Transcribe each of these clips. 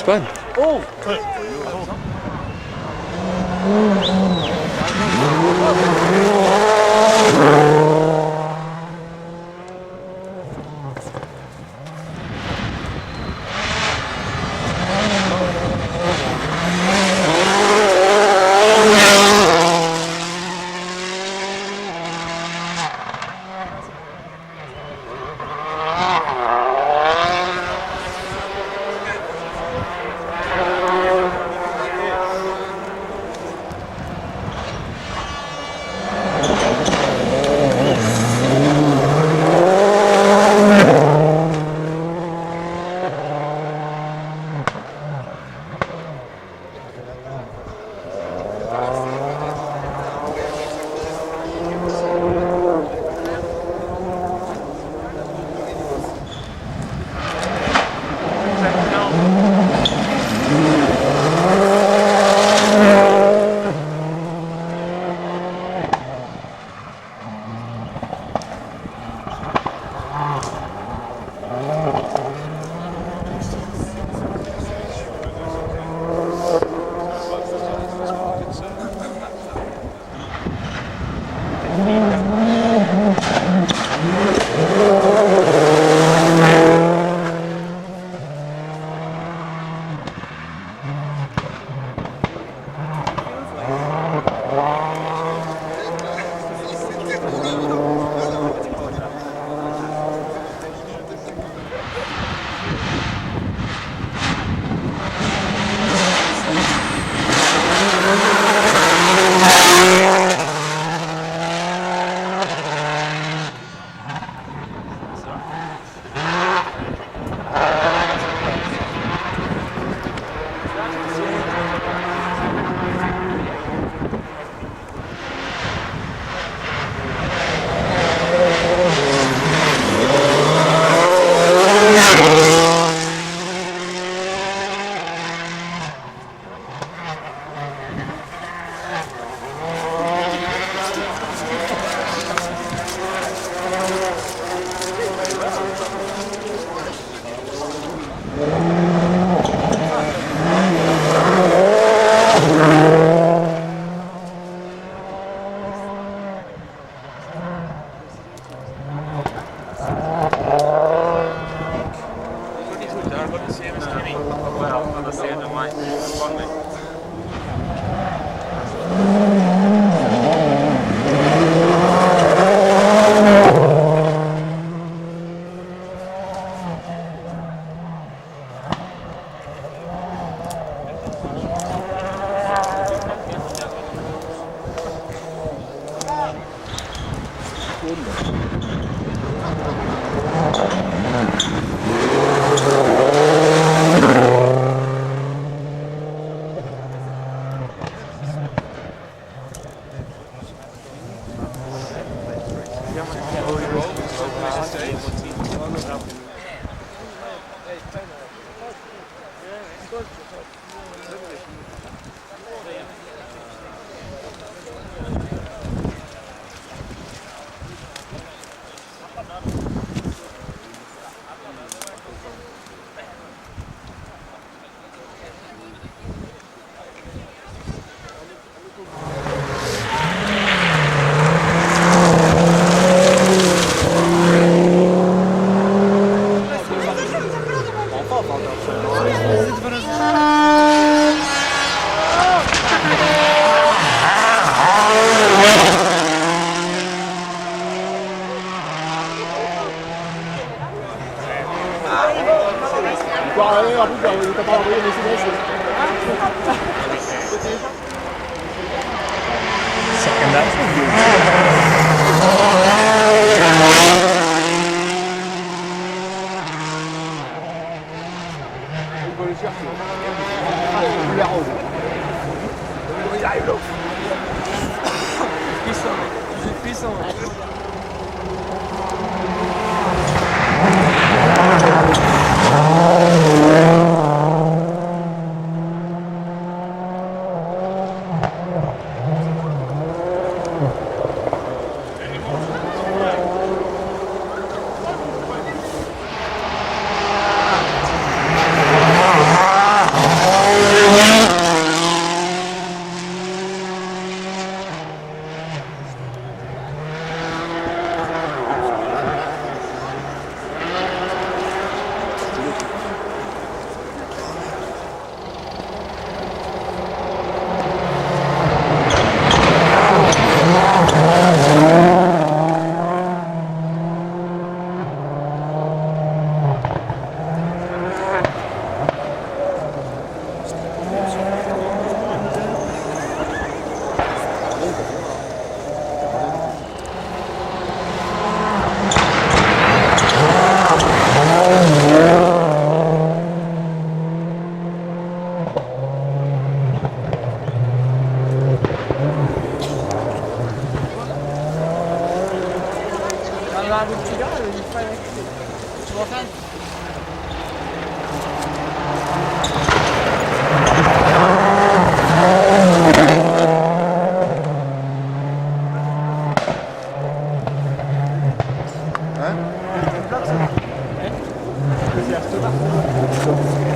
Spin. Oh! Second, that's Allora, gli fai... Ce lo fai?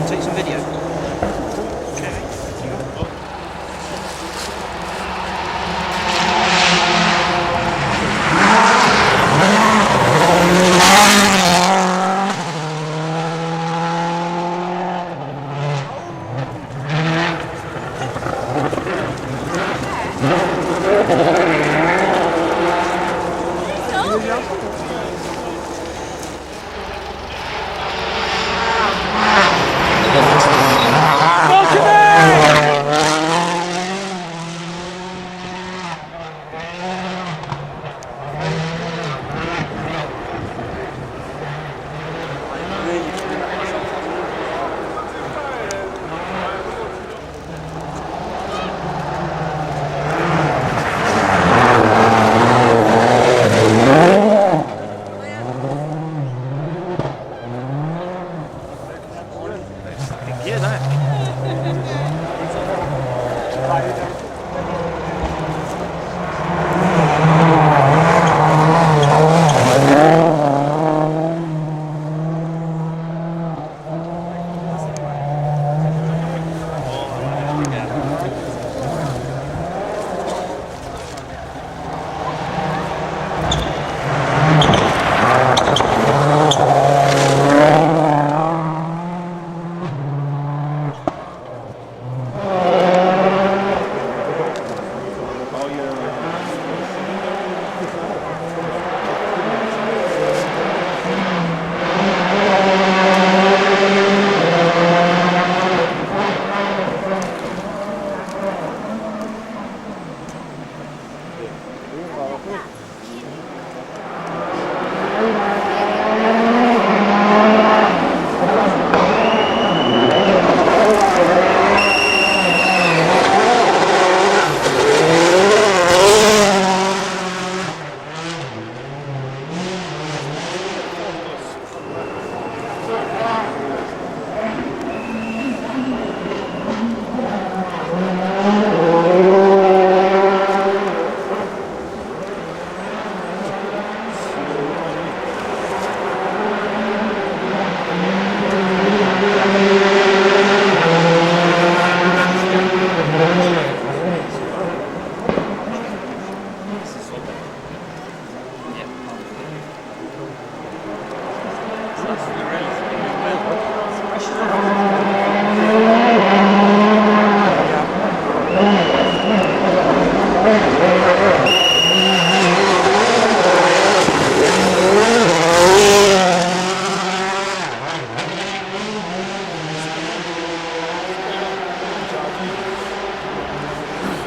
Take some video.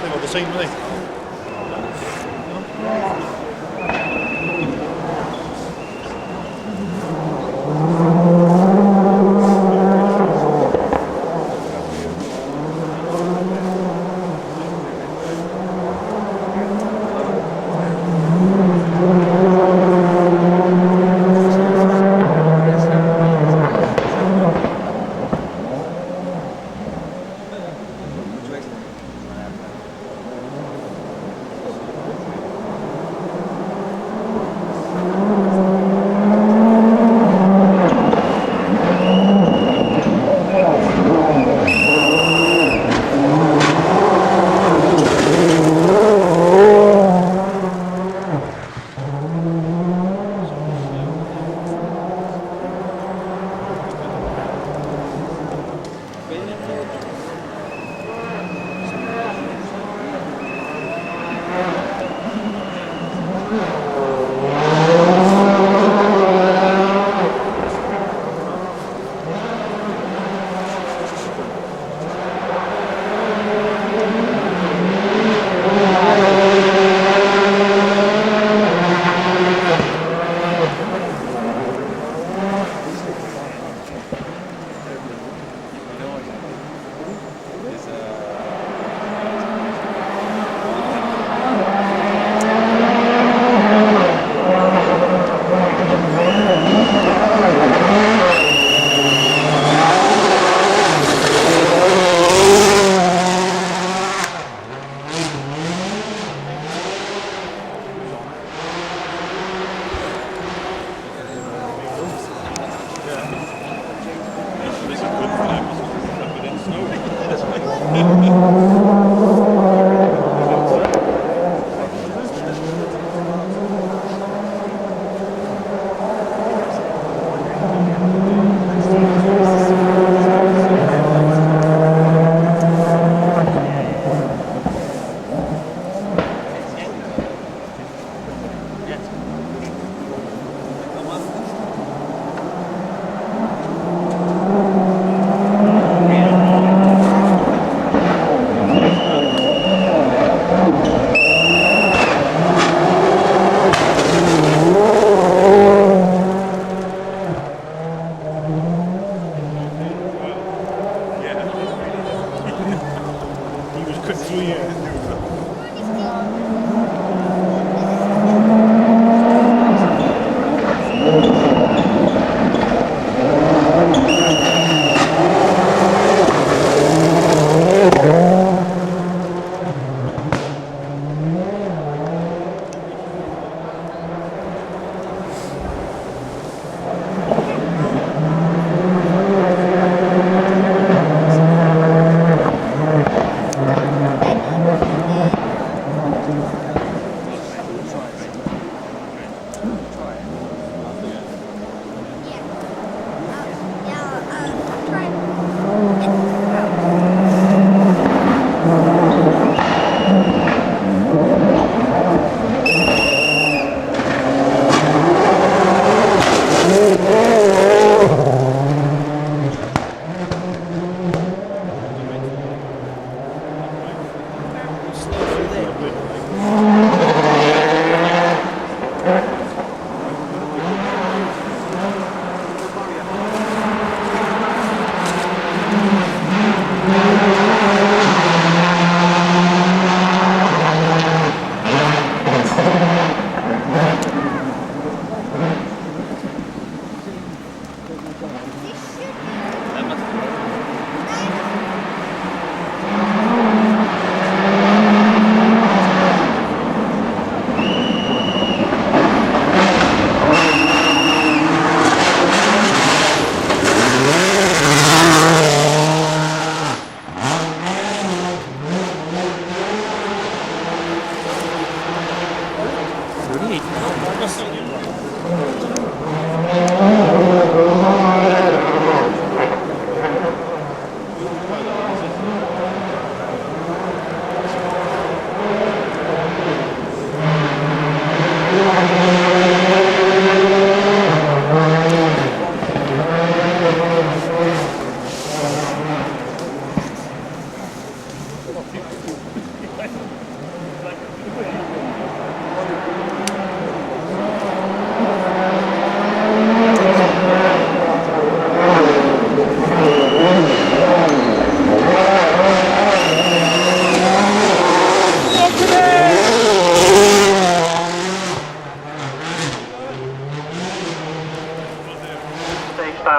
They were the same, were they?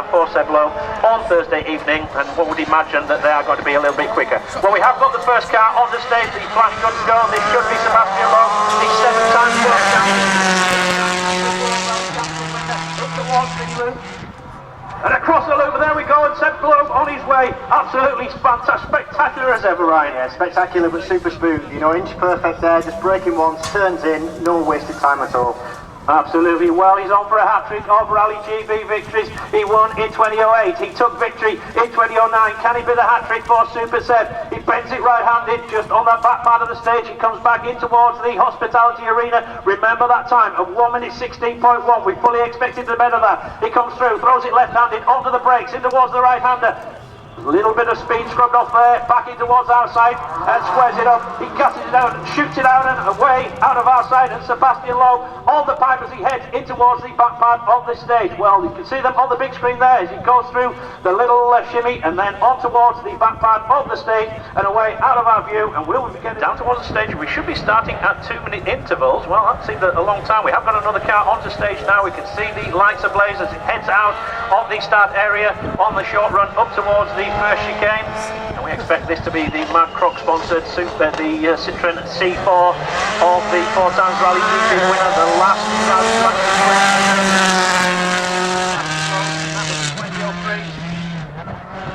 For Seblo on Thursday evening, and one would imagine that they are going to be a little bit quicker. Well, we have got the first car on the stage, the flash gun to go. This should be Sebastian Loeb, the 7-time world champion. And across the loop, there we go, and Seb Loeb on his way. Absolutely fantastic, spectacular as ever, Ryan. Yeah, spectacular but super smooth. You know, inch perfect there, just braking once, turns in, no wasted time at all. Absolutely. Well, he's on for a hat-trick of Rally GB victories. He won in 2008. He took victory in 2009. Can he be the hat-trick for Super Seb? He bends it right-handed just on that back part of the stage. He comes back in towards the hospitality arena. Remember that time of 1 minute 16.1. We fully expected the better that. He comes through, throws it left-handed onto the brakes, in towards the right-hander. A little bit of speed scrubbed off there, back in towards our side, and squares it up. He gusses it out and shoots it out and away out of our side, and Sebastian Loeb on the pipe as he heads in towards the back part of the stage. Well, you can see them on the big screen there as he goes through the little shimmy and then on towards the back part of the stage and away out of our view, and we'll be getting down towards the stage. We should be starting at 2-minute intervals. Well, that seemed a long time. We have got another car onto stage now. We can see the lights ablaze as it heads out of the start area on the short run up towards the first chicane, and we expect this to be the Mad Croc sponsored the Citroen C4 of the 4x Rally GP winner, the last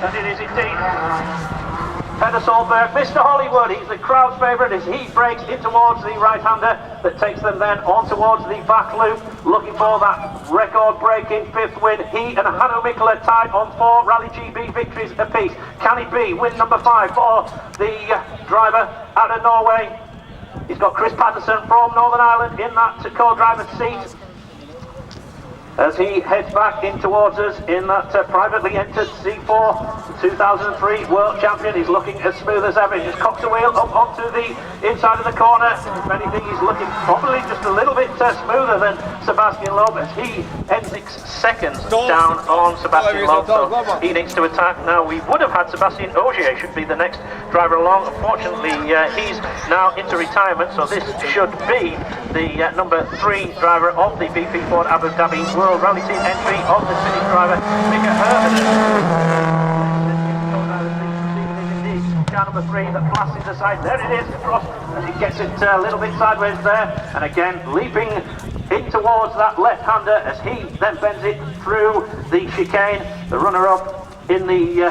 and it is indeed Peter Solberg, Mr. Hollywood. He's the crowd's favourite as he breaks in towards the right-hander that takes them then on towards the back loop, looking for that record-breaking 5th win. He and Hanno Mikkola tied on 4 Rally GB victories apiece. Can it be win number 5 for the driver out of Norway? He's got Chris Patterson from Northern Ireland in that co-driver's seat as he heads back in towards us in that privately entered C4 2003 world champion. He's looking as smooth as ever. He just cocks the wheel up onto the inside of the corner. If anything, he's looking probably just a little bit smoother than Sebastian Loeb as he ends 6 seconds down on Sebastian Loeb, so he needs to attack now. We would have had Sebastian Ogier should be the next driver along. Unfortunately, he's now into retirement, so this should be the number 3 driver of the BP Ford Abu Dhabi World Rally Team entry of the Finnish driver, Mika Hermanen. Car number 3 that blasts into the side. There it is, across, as he gets it a little bit sideways there, and again leaping in towards that left-hander as he then bends it through the chicane. The runner-up in the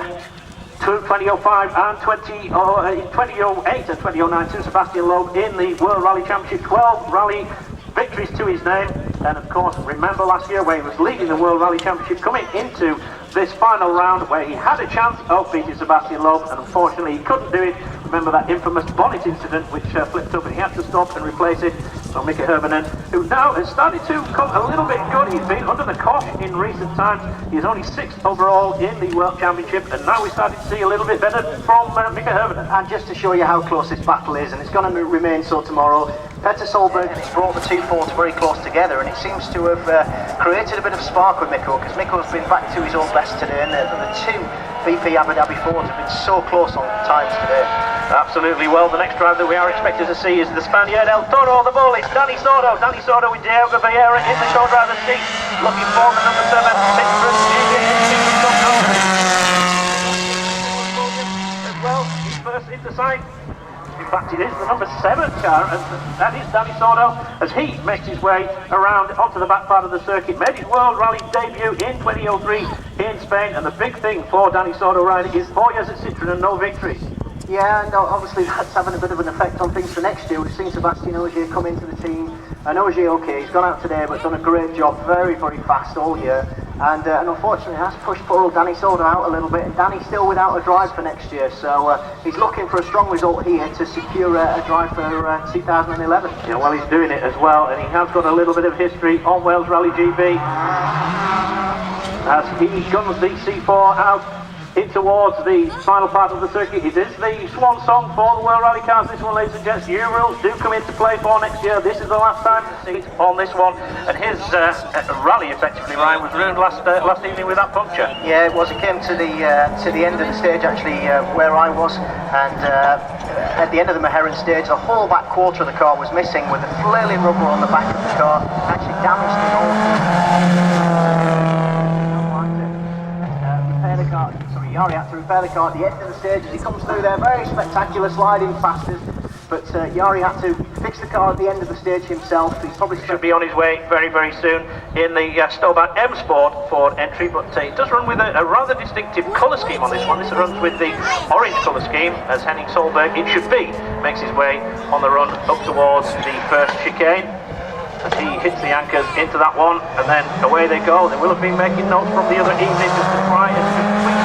2005 and 2008 and 2009 to Sebastian Loeb in the World Rally Championship. 12 rally victories to his name, and of course remember last year where he was leading the World Rally Championship, coming into this final round where he had a chance of beating Sebastian Loeb, and unfortunately he couldn't do it. Remember that infamous bonnet incident which flipped up and he had to stop and replace it. on Mickey Hermanen, who now has started to come a little bit good. He's been under the cosh in recent times. He's only 6th overall in the World Championship, and now we're starting to see a little bit better from Mickey Hermanen. And just to show you how close this battle is, and it's going to remain so tomorrow, Petter Solberg has brought the two forts very close together, and it seems to have created a bit of spark with Mikko, because Mikko's been back to his old best today, and the two VP Abu Dhabi forts have been so close on times today. Absolutely. Well, the next drive that we are expected to see is the Spaniard El Toro, the bull. It's Danny Sordo. Danny Sordo with Diego Vieira in the co-driver's seat, looking for the number 7, Vincent as well. He's first in the sight. In fact, it is the number 7 car, and that is Danny Sordo, as he makes his way around onto the back part of the circuit. Made his World Rally debut in 2003 in Spain, and the big thing for Danny Sordo riding is 4 years at Citroën and no victories. Yeah, and obviously that's having a bit of an effect on things for next year. We've seen Sebastian Ogier come into the team, and Ogier, okay, he's gone out today, but done a great job, very, very fast all year. And unfortunately that's pushed poor old Danny Sordo out a little bit, and Danny's still without a drive for next year, so he's looking for a strong result here to secure a drive for 2011. Yeah, well, he's doing it as well, and he has got a little bit of history on Wales Rally GB as he guns the C4 out in towards the final part of the circuit. It is the swan song for the World Rally cars, this one, ladies and gents. New rules do come into play for next year. This is the last time to see on this one, and his rally effectively, Ryan, was ruined last evening with that puncture. Yeah, it was. It came to the end of the stage, actually, where I was, and at the end of the Meheran stage, the whole back quarter of the car was missing, with the flailing rubber on the back of the car, actually damaged the whole. Yari had to repair the car at the end of the stage as he comes through there. Very spectacular sliding fastest, but Yari had to fix the car at the end of the stage himself. He's probably should be on his way very, very soon in the Stobart M Sport Ford entry, but it does run with a rather distinctive colour scheme on this one. This runs with the orange colour scheme, as Henning Solberg, it should be, makes his way on the run up towards the first chicane. As he hits the anchors into that one, and then away they go. They will have been making notes from the other evening just to try and tweak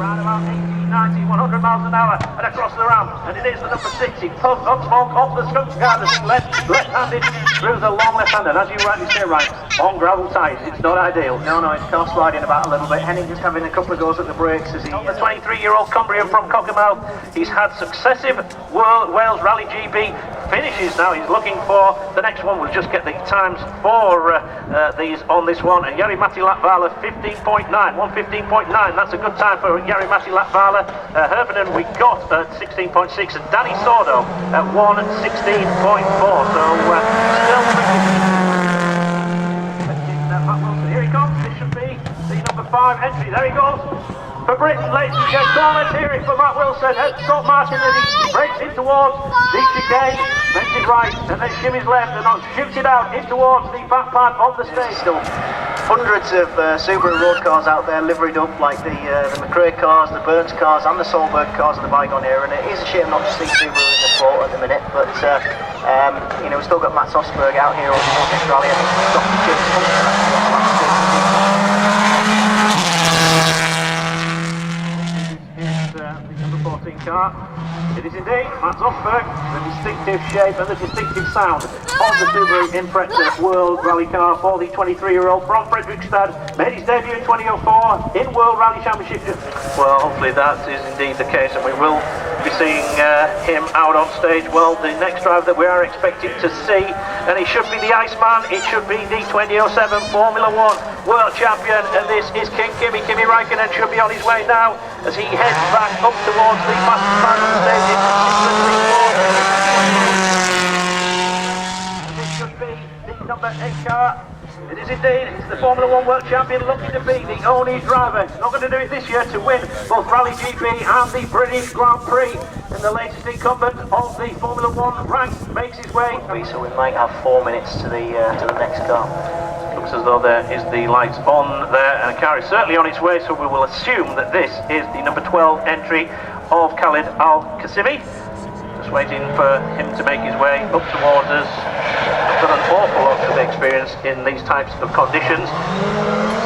around about 80, 90, 100 miles an hour and across the ramp, and it is the number 6. He pulls up smoke off the skunk guard as he left-handed through the long left-hander, and as you rightly say, right, on gravel tyres, it's not ideal. No, it's car sliding about a little bit. Henning just having a couple of goes at the brakes as he... The 23-year-old Cumbrian from Cockermouth, he's had successive Wales Rally GB finishes now. He's looking for the next one. We'll just get the times for these on this one. And Jari-Matti Latvala 15.9, 1:15.9. That's a good time for Jari-Matti Latvala. Hermanen we got at 16.6, and Danny Sordo at 1:16.4. So still Matt Wilson. Here he comes. This should be the number 5 entry. There he goes. For Britain, ladies and gentlemen, let's hear it for Matt Wilson at Scott Martin as he breaks in towards the chicane, bends it right, and then shimmies left, and shoots it out in towards the back part of the stage. Still hundreds of Subaru road cars out there liveried up like the McRae cars, the Burns cars, and the Solberg cars of the bygone era, and it is a shame not to see Subaru in the sport at the minute, but you know, we've still got Mats Osberg out here on the Nordic Rally, and he's got the chance number 14 car. It is indeed Mats Osberg, the distinctive shape and the distinctive sound of the Subaru Impreza World Rally car for the 23-year-old from Fredrikstad. Made his debut in 2004 in World Rally Championship. Well, hopefully that is indeed the case, and we will be seeing him out on stage. Well, the next drive that we are expecting to see, and it should be the Iceman, it should be the 2007 Formula 1 World Champion, and this is Kimi Räikkönen. Should be on his way now as he heads back up towards the fastest part of the stage. This should be the number 8 car. It is indeed. It's the Formula 1 World Champion looking to be the only driver. He's not going to do it this year to win both Rally GP and the British Grand Prix. And the latest incumbent of the Formula 1 ranks makes his way. So we might have 4 minutes to the next car. Looks as though there is the lights on there, and a car is certainly on its way, so we will assume that this is the number 12 entry of Khalid Al-Qasimi. Just waiting for him to make his way up towards us. I've got an awful lot of experience in these types of conditions.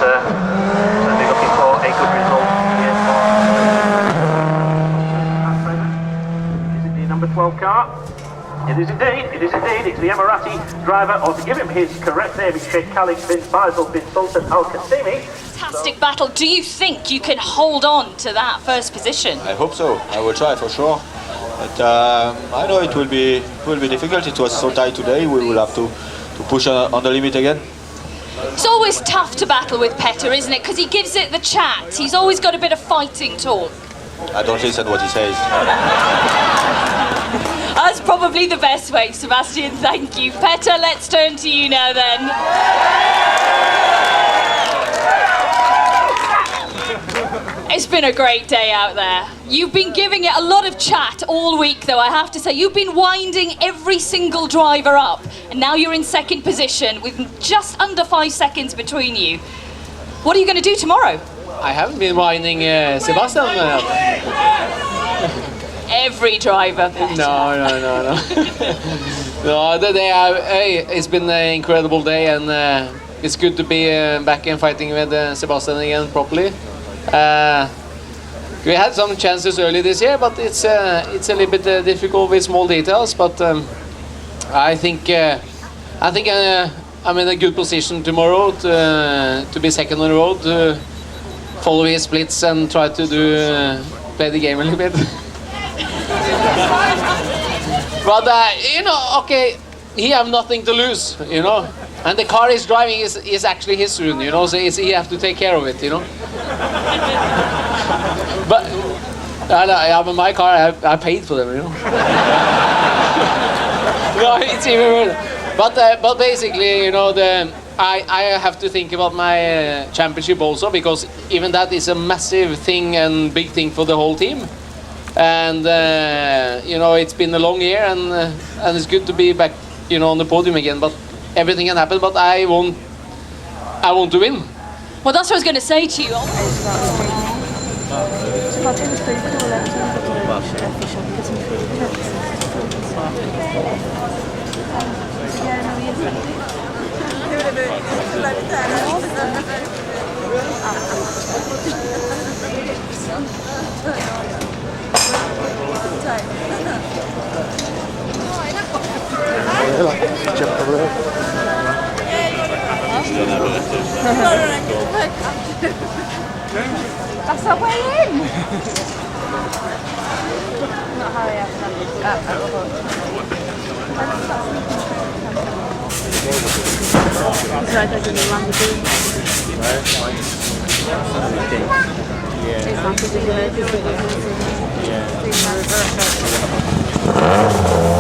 Certainly looking for a good result here. Is it the number 12 car? It is indeed, it is indeed. It's the Emirati driver, or to give him his correct name, it's Sheikh Khalid bin Faisal bin Sultan Al Qasimi. Fantastic battle. Do you think you can hold on to that first position? I hope so. I will try for sure. But I know it will be difficult. It was so tight today. We will have to push on the limit again. It's always tough to battle with Petter, isn't it? Because he gives it the chat. He's always got a bit of fighting talk. I don't listen what he says. That's probably the best way, Sebastian. Thank you. Petter, let's turn to you now then. It's been a great day out there. You've been giving it a lot of chat all week, though, I have to say. You've been winding every single driver up, and now you're in second position with just under 5 seconds between you. What are you going to do tomorrow? I haven't been winding Sebastian up. Every driver, Petter. No. No, the day it's been an incredible day, and it's good to be back and fighting with Sebastian again properly. We had some chances early this year, but it's a little bit difficult with small details. But I think I'm in a good position tomorrow to be second on the road, to follow his splits and try to play the game a little bit. But okay, he have nothing to lose, and the car he's driving is actually his soon, so he have to take care of it, But my car, I paid for them, No, it's even weird. But basically, I have to think about my championship also, because even that is a massive thing and big thing for the whole team. And it's been a long year, and it's good to be back, on the podium again. But everything can happen. But I want to win. Well, that's what I was going to say to you. That's our way in. Not hurry up. So I thought you wanted to do it. Yeah.